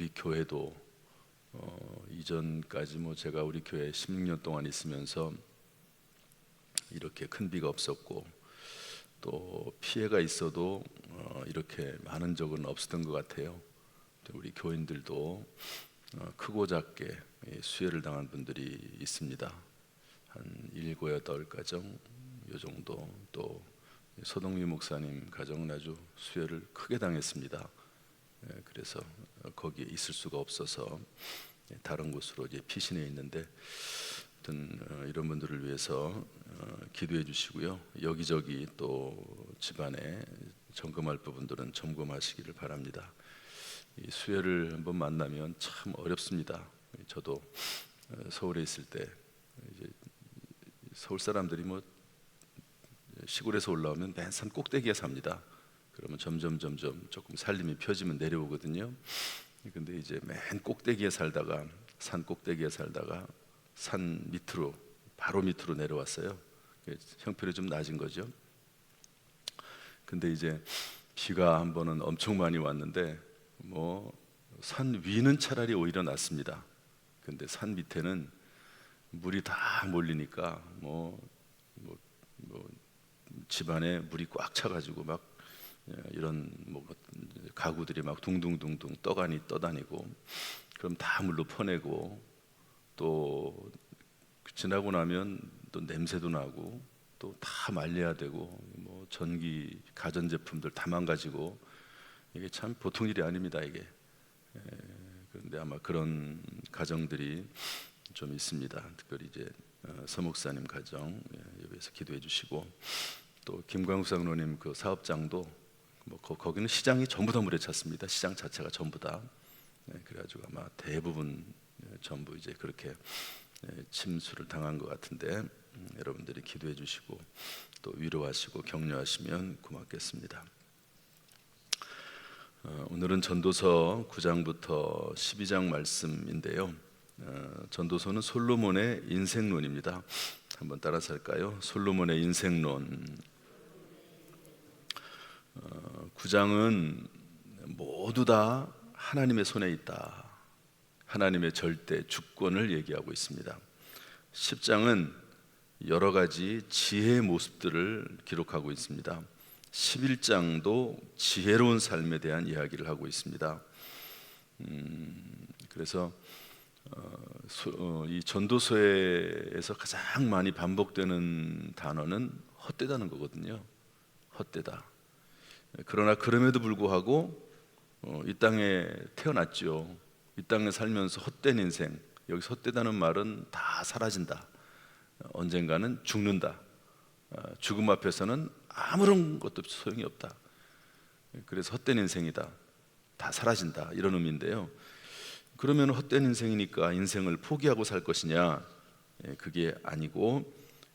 우리 교회도 이전까지 제가 우리 교회 16년 동안 있으면서 이렇게 큰 비가 없었고 또 피해가 있어도 이렇게 많은 적은 없었던 것 같아요. 우리 교인들도 크고 작게 수해를 당한 분들이 있습니다. 한 7, 8가정 요 정도. 또 서동미 목사님 가정은 아주 수해를 크게 당했습니다. 그래서 거기에 있을 수가 없어서 다른 곳으로 이제 피신해 있는데, 이런 분들을 위해서 기도해 주시고요. 여기저기 또 집안에 점검할 부분들은 점검하시기를 바랍니다. 이 수해를 한번 만나면 참 어렵습니다. 저도 서울에 있을 때 이제 서울 사람들이 시골에서 올라오면 맨 산 꼭대기에 삽니다. 그러면 점점 조금 살림이 펴지면 내려오거든요. 근데 이제 맨 꼭대기에 살다가 산 꼭대기에 살다가 산 밑으로 바로 밑으로 내려왔어요. 형편이 좀 낮은 거죠. 근데 이제 비가 한 번은 엄청 많이 왔는데 산 위는 차라리 오히려 낫습니다. 근데 산 밑에는 물이 다 몰리니까 집안에 물이 꽉 차가지고 막 이런 가구들이 막 둥둥둥둥 떠가니 떠다니고, 그럼 다 물로 퍼내고, 또 지나고 나면 또 냄새도 나고, 또 다 말려야 되고, 전기 가전제품들 다 망가지고, 이게 참 보통 일이 아닙니다, 이게. 그런데 아마 그런 가정들이 좀 있습니다. 특별히 이제 서 목사님 가정 여기에서 기도해 주시고, 또 김광욱 장로님 그 사업장도 거기는 시장이 전부 다 물에 찼습니다. 시장 자체가 전부 다. 그래가지고 아마 대부분 전부 이제 그렇게 침수를 당한 것 같은데, 여러분들이 기도해 주시고 또 위로하시고 격려하시면 고맙겠습니다. 오늘은 전도서 9장부터 12장 말씀인데요. 전도서는 솔로몬의 인생론입니다. 한번 따라서 할까요? 솔로몬의 인생론. 9장은 모두 다 하나님의 손에 있다, 하나님의 절대 주권을 얘기하고 있습니다. 10장은 여러 가지 지혜의 모습들을 기록하고 있습니다. 11장도 지혜로운 삶에 대한 이야기를 하고 있습니다. 그래서 이 전도서에서 가장 많이 반복되는 단어는 헛되다는 거거든요. 헛되다. 그러나 그럼에도 불구하고 이 땅에 태어났죠. 이 땅에 살면서 헛된 인생, 여기서 헛되다는 말은 다 사라진다, 언젠가는 죽는다, 죽음 앞에서는 아무런 것도 소용이 없다. 그래서 헛된 인생이다, 다 사라진다, 이런 의미인데요. 그러면 헛된 인생이니까 인생을 포기하고 살 것이냐? 그게 아니고,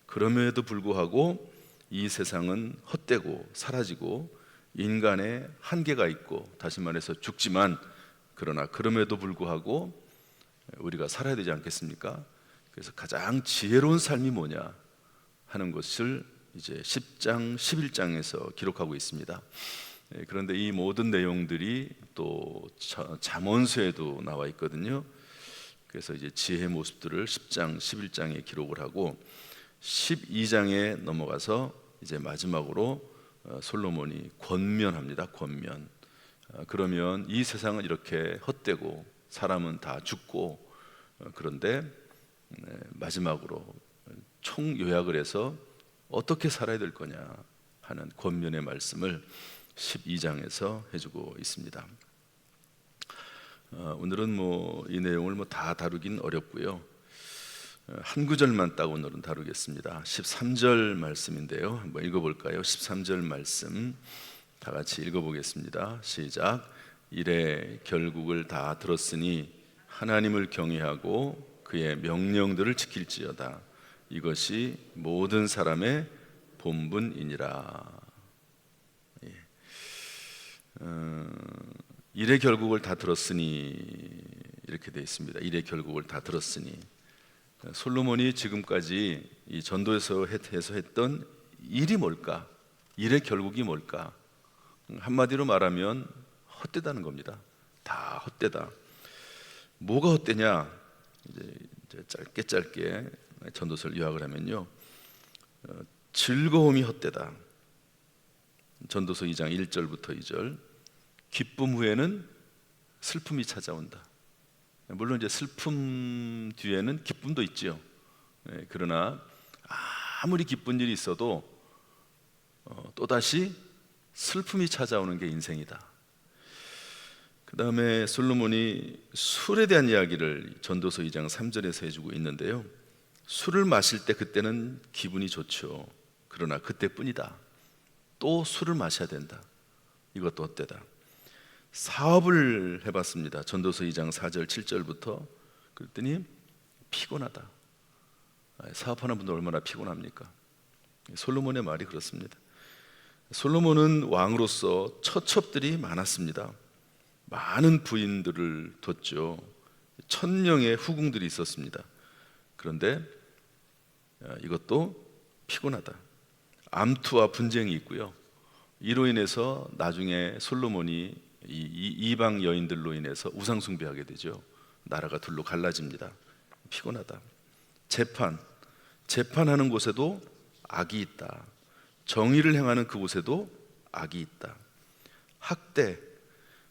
그럼에도 불구하고 이 세상은 헛되고 사라지고 인간의 한계가 있고, 다시 말해서 죽지만, 그러나 그럼에도 불구하고 우리가 살아야 되지 않겠습니까? 그래서 가장 지혜로운 삶이 뭐냐 하는 것을 이제 10장, 11장에서 기록하고 있습니다. 그런데 이 모든 내용들이 또 잠언서에도 나와 있거든요. 그래서 이제 지혜의 모습들을 10장, 11장에 기록을 하고 12장에 넘어가서 이제 마지막으로 솔로몬이 권면합니다. 권면. 그러면 이 세상은 이렇게 헛되고 사람은 다 죽고, 그런데 마지막으로 총 요약을 해서 어떻게 살아야 될 거냐 하는 권면의 말씀을 12장에서 해주고 있습니다. 오늘은 이 내용을 다 다루긴 어렵고요. 한 구절만 딱 오늘은 다루겠습니다. 13절 말씀인데요. 한번 읽어볼까요? 13절 말씀 다 같이 읽어보겠습니다. 시작. 이래 결국을 다 들었으니 하나님을 경외하고 그의 명령들을 지킬지어다. 이것이 모든 사람의 본분이니라. 이래 결국을 다 들었으니, 이렇게 되어 있습니다. 이래 결국을 다 들었으니, 솔로몬이 지금까지 이 전도에서 해서 했던 일이 뭘까? 일의 결국이 뭘까? 한마디로 말하면 헛되다는 겁니다. 다 헛되다. 뭐가 헛되냐? 이제 짧게 전도서를 요약을 하면요, 즐거움이 헛되다. 전도서 2장 1절부터 2절. 기쁨 후에는 슬픔이 찾아온다. 물론 이제 슬픔 뒤에는 기쁨도 있지요. 그러나 아무리 기쁜 일이 있어도 또다시 슬픔이 찾아오는 게 인생이다. 그 다음에 솔로몬이 술에 대한 이야기를 전도서 2장 3절에서 해주고 있는데요, 술을 마실 때 그때는 기분이 좋죠. 그러나 그때뿐이다. 또 술을 마셔야 된다. 이것도 헛되다. 사업을 해봤습니다. 전도서 2장 4절 7절부터. 그랬더니 피곤하다. 사업하는 분들 얼마나 피곤합니까? 솔로몬의 말이 그렇습니다. 솔로몬은 왕으로서 처첩들이 많았습니다. 많은 부인들을 뒀죠. 1000명의 후궁들이 있었습니다. 그런데 이것도 피곤하다. 암투와 분쟁이 있고요. 이로 인해서 나중에 솔로몬이 이방 여인들로 인해서 우상 숭배하게 되죠. 나라가 둘로 갈라집니다. 피곤하다. 재판하는 곳에도 악이 있다. 정의를 행하는 그곳에도 악이 있다.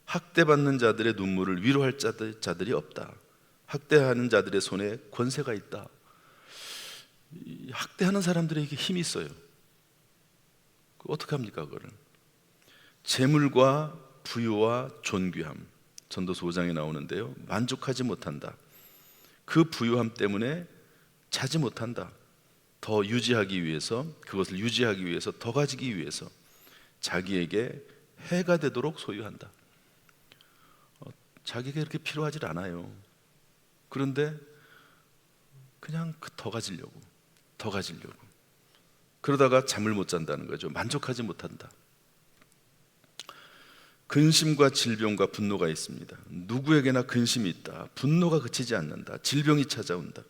학대받는 자들의 눈물을 위로할 자들이 없다. 학대하는 자들의 손에 권세가 있다. 학대하는 사람들에게 힘이 있어요. 어떻게 합니까 그거를? 재물과 부유와 존귀함, 전도서 5장에 나오는데요, 만족하지 못한다. 그 부유함 때문에 자지 못한다. 더 유지하기 위해서, 그것을 유지하기 위해서, 더 가지기 위해서 자기에게 해가 되도록 소유한다. 자기가 이렇게 필요하지 않아요. 그런데 그냥 더 가지려고 그러다가 잠을 못 잔다는 거죠. 만족하지 못한다. 근심과 질병과 분노가 있습니다. 누구에게나 근심이 있다. 분노가 그치지 않는다. 질병이 찾아온다.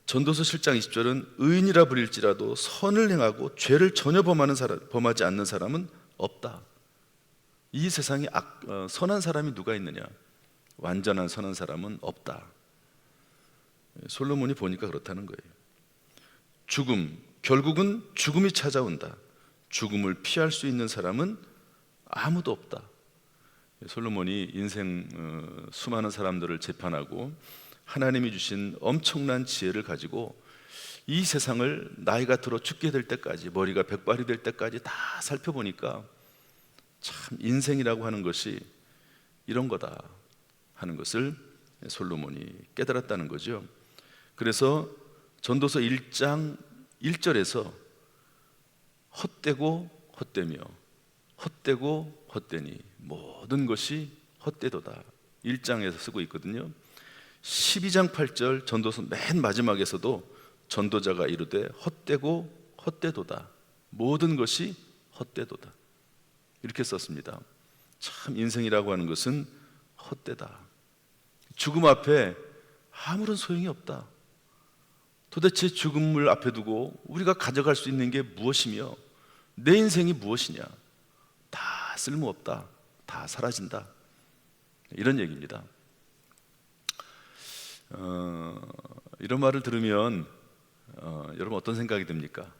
전도서 7장 20절은 의인이라 부릴지라도 선을 행하고 죄를 전혀 범하지 않는 사람은 없다. 이 세상에 선한 사람이 누가 있느냐? 완전한 선한 사람은 없다. 솔로몬이 보니까 그렇다는 거예요. 결국은 죽음이 찾아온다. 죽음을 피할 수 있는 사람은 아무도 없다. 솔로몬이 인생 수많은 사람들을 재판하고 하나님이 주신 엄청난 지혜를 가지고 이 세상을 나이가 들어 죽게 될 때까지, 머리가 백발이 될 때까지 다 살펴보니까 참 인생이라고 하는 것이 이런 거다 하는 것을 솔로몬이 깨달았다는 거죠. 그래서 전도서 1장 1절에서 헛되고 헛되며 헛되고 헛되니 모든 것이 헛되도다 1장에서 쓰고 있거든요. 12장 8절 전도서 맨 마지막에서도 전도자가 이르되 헛되고 헛되도다 모든 것이 헛되도다 이렇게 썼습니다. 참 인생이라고 하는 것은 헛되다. 죽음 앞에 아무런 소용이 없다. 도대체 죽음을 앞에 두고 우리가 가져갈 수 있는 게 무엇이며 내 인생이 무엇이냐? 다 쓸모없다. 다 사라진다. 이런 얘기입니다. 이런 말을 들으면 여러분 어떤 생각이 듭니까?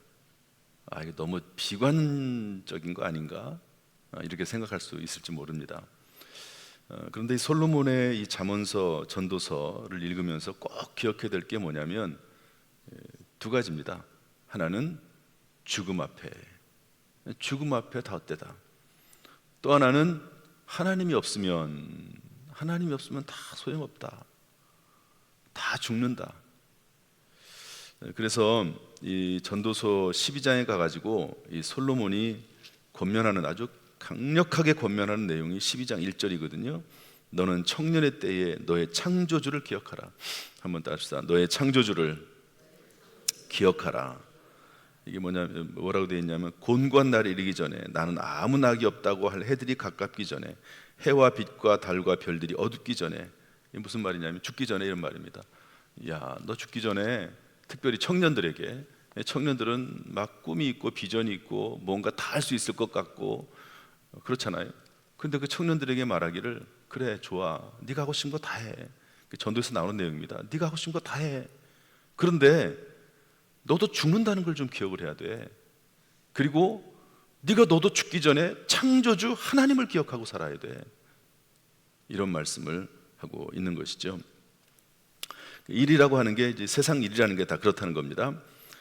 이게 너무 비관적인 거 아닌가? 이렇게 생각할 수 있을지 모릅니다. 그런데 이 솔로몬의 이 잠언서, 전도서를 읽으면서 꼭 기억해야 될 게 뭐냐면 두 가지입니다. 하나는 죽음 앞에 다 헛되다. 또 하나는 하나님이 없으면 다 소용없다. 다 죽는다. 그래서 이 전도서 12장에 가가지고 이 솔로몬이 권면하는 아주 강력하게 권면하는 내용이 12장 1절이거든요. 너는 청년의 때에 너의 창조주를 기억하라. 한번 따릅시다. 너의 창조주를 기억하라. 이게 뭐라고 되어 있냐면 곤고한 날이 이르기 전에 나는 아무 낙이 없다고 할 해들이 가깝기 전에 해와 빛과 달과 별들이 어둡기 전에 이게 무슨 말이냐면 죽기 전에 이런 말입니다. 야, 너 죽기 전에 특별히 청년들에게 청년들은 막 꿈이 있고 비전이 있고 뭔가 다 할 수 있을 것 같고 그렇잖아요. 그런데 그 청년들에게 말하기를 그래 좋아, 네가 하고 싶은 거 다 해. 전도에서 나오는 내용입니다. 네가 하고 싶은 거 다 해. 그런데 너도 죽는다는 걸 좀 기억을 해야 돼. 그리고 너도 죽기 전에 창조주 하나님을 기억하고 살아야 돼. 이런 말씀을 하고 있는 것이죠. 일이라고 하는 게 이제 세상 일이라는 게 다 그렇다는 겁니다.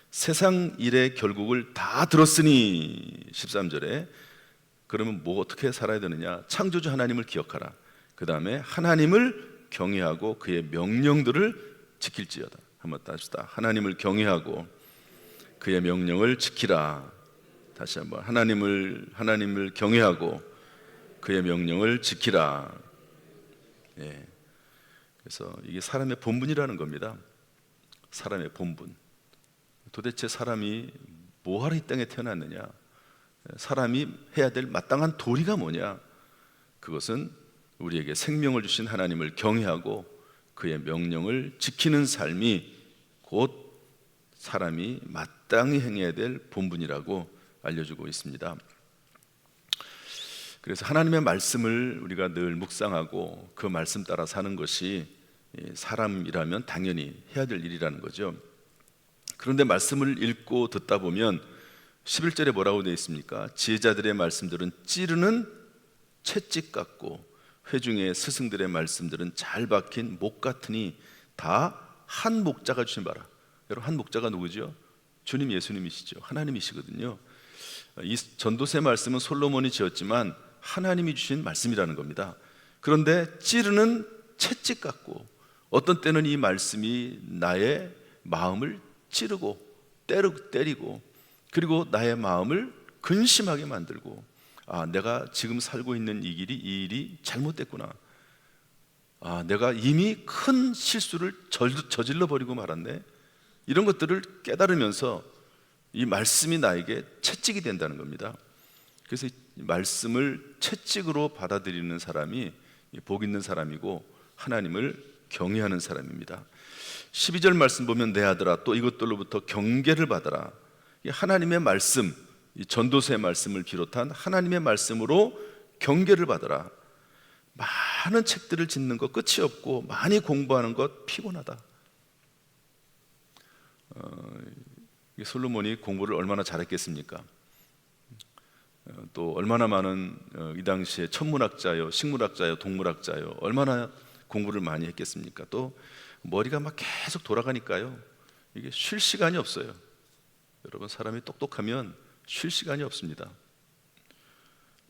세상 일의 결국을 다 들었으니 13절에 그러면 뭐 어떻게 살아야 되느냐? 창조주 하나님을 기억하라. 그 다음에 하나님을 경외하고 그의 명령들을 지킬지어다. 한번 따집시다. 하나님을 경외하고 그의 명령을 지키라. 다시 한번 하나님을 경외하고 그의 명령을 지키라. 예. 그래서 이게 사람의 본분이라는 겁니다. 사람의 본분. 도대체 사람이 뭐하러 이 땅에 태어났느냐? 사람이 해야 될 마땅한 도리가 뭐냐? 그것은 우리에게 생명을 주신 하나님을 경외하고 그의 명령을 지키는 삶이 곧 사람이 마땅히 행해야 될 본분이라고 알려주고 있습니다. 그래서 하나님의 말씀을 우리가 늘 묵상하고 그 말씀 따라 사는 것이 사람이라면 당연히 해야 될 일이라는 거죠. 그런데 말씀을 읽고 듣다 보면 11절에 뭐라고 되어 있습니까? 지혜자들의 말씀들은 찌르는 채찍 같고 회중의 스승들의 말씀들은 잘 박힌 목 같으니 다 한 목자가 주신 바라. 여러분, 한 목자가 누구죠? 주님 예수님이시죠. 하나님이시거든요. 이 전도서 말씀은 솔로몬이 지었지만 하나님이 주신 말씀이라는 겁니다. 그런데 찌르는 채찍 같고, 어떤 때는 이 말씀이 나의 마음을 찌르고 때리고, 그리고 나의 마음을 근심하게 만들고, 내가 지금 살고 있는 이 일이 잘못됐구나. 내가 이미 큰 실수를 저질러 버리고 말았네. 이런 것들을 깨달으면서 이 말씀이 나에게 채찍이 된다는 겁니다. 그래서 이 말씀을 채찍으로 받아들이는 사람이 복 있는 사람이고 하나님을 경외하는 사람입니다. 12절 말씀 보면 내 아들아 또 이것들로부터 경계를 받아라. 하나님의 말씀, 이 전도서의 말씀을 비롯한 하나님의 말씀으로 경계를 받아라. 많은 책들을 짓는 것 끝이 없고 많이 공부하는 것 피곤하다. 솔로몬이 공부를 얼마나 잘했겠습니까? 또 얼마나 많은 이 당시에 천문학자요, 식물학자요, 동물학자요, 얼마나 공부를 많이 했겠습니까? 또 머리가 막 계속 돌아가니까요, 이게 쉴 시간이 없어요. 여러분, 사람이 똑똑하면 쉴 시간이 없습니다.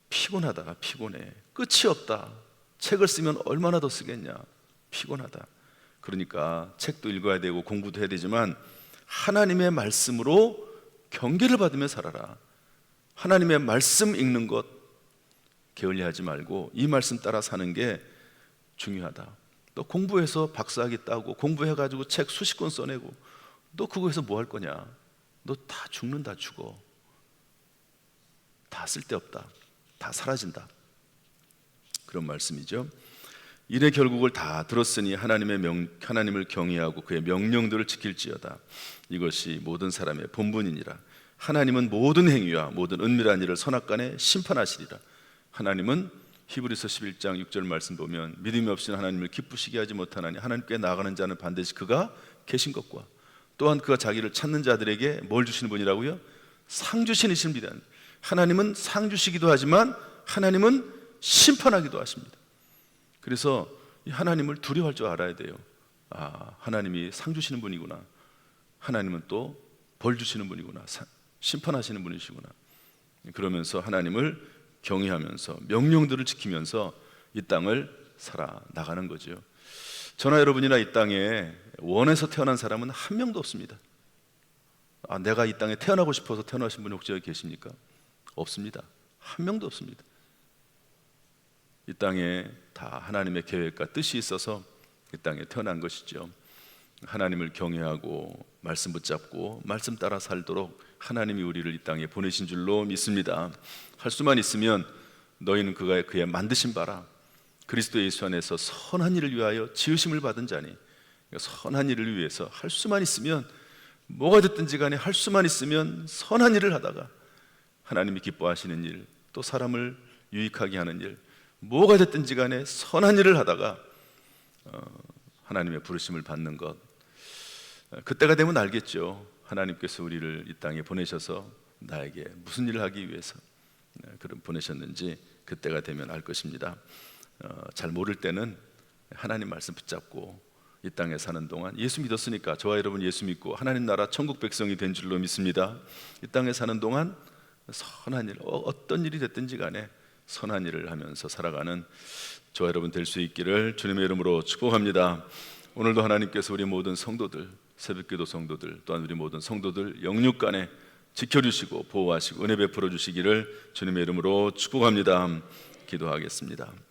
피곤하다, 피곤해. 끝이 없다. 책을 쓰면 얼마나 더 쓰겠냐. 피곤하다. 그러니까 책도 읽어야 되고 공부도 해야 되지만 하나님의 말씀으로 경계를 받으며 살아라. 하나님의 말씀 읽는 것 게을리하지 말고 이 말씀 따라 사는 게 중요하다. 너 공부해서 박사학위 따고 공부해가지고 책 수십 권 써내고 너 그거에서 뭐 할 거냐? 너 다 죽는다. 죽어. 다 쓸데없다. 다 사라진다. 그런 말씀이죠. 일의 결국을 다 들었으니 하나님을 경외하고 그의 명령들을 지킬지어다. 이것이 모든 사람의 본분이니라. 하나님은 모든 행위와 모든 은밀한 일을 선악간에 심판하시리라. 하나님은 히브리서 11장 6절 말씀 보면 믿음이 없이는 하나님을 기쁘시게 하지 못하나니 하나님께 나아가는 자는 반드시 그가 계신 것과 또한 그가 자기를 찾는 자들에게 뭘 주시는 분이라고요? 상 주시는 분이다. 하나님은 상 주시기도 하지만 하나님은 심판하기도 하십니다. 그래서 하나님을 두려워할 줄 알아야 돼요. 하나님이 상 주시는 분이구나. 하나님은 또 벌 주시는 분이구나. 심판하시는 분이시구나. 그러면서 하나님을 경외하면서 명령들을 지키면서 이 땅을 살아나가는 거죠. 저나 여러분이나 이 땅에 원해서 태어난 사람은 한 명도 없습니다. 내가 이 땅에 태어나고 싶어서 태어나신 분이 혹시 여기 계십니까? 없습니다. 한 명도 없습니다. 이 땅에 다 하나님의 계획과 뜻이 있어서 이 땅에 태어난 것이죠. 하나님을 경외하고 말씀 붙잡고 말씀 따라 살도록 하나님이 우리를 이 땅에 보내신 줄로 믿습니다. 할 수만 있으면 너희는 그의 만드신 바라 그리스도 예수 안에서 선한 일을 위하여 지으심을 받은 자니, 선한 일을 위해서 할 수만 있으면 뭐가 됐든지 간에 할 수만 있으면 선한 일을 하다가 하나님이 기뻐하시는 일, 또 사람을 유익하게 하는 일, 뭐가 됐든지 간에 선한 일을 하다가 하나님의 부르심을 받는 것, 그때가 되면 알겠죠. 하나님께서 우리를 이 땅에 보내셔서 나에게 무슨 일을 하기 위해서 그런 보내셨는지 그때가 되면 알 것입니다. 잘 모를 때는 하나님 말씀 붙잡고 이 땅에 사는 동안 예수 믿었으니까 저와 여러분 예수 믿고 하나님 나라 천국 백성이 된 줄로 믿습니다. 이 땅에 사는 동안 선한 일, 어떤 일이 됐든지 간에 선한 일을 하면서 살아가는 저와 여러분 될 수 있기를 주님의 이름으로 축복합니다. 오늘도 하나님께서 우리 모든 성도들, 새벽기도 성도들, 또한 우리 모든 성도들 영육간에 지켜주시고 보호하시고 은혜 베풀어 주시기를 주님의 이름으로 축복합니다. 기도하겠습니다.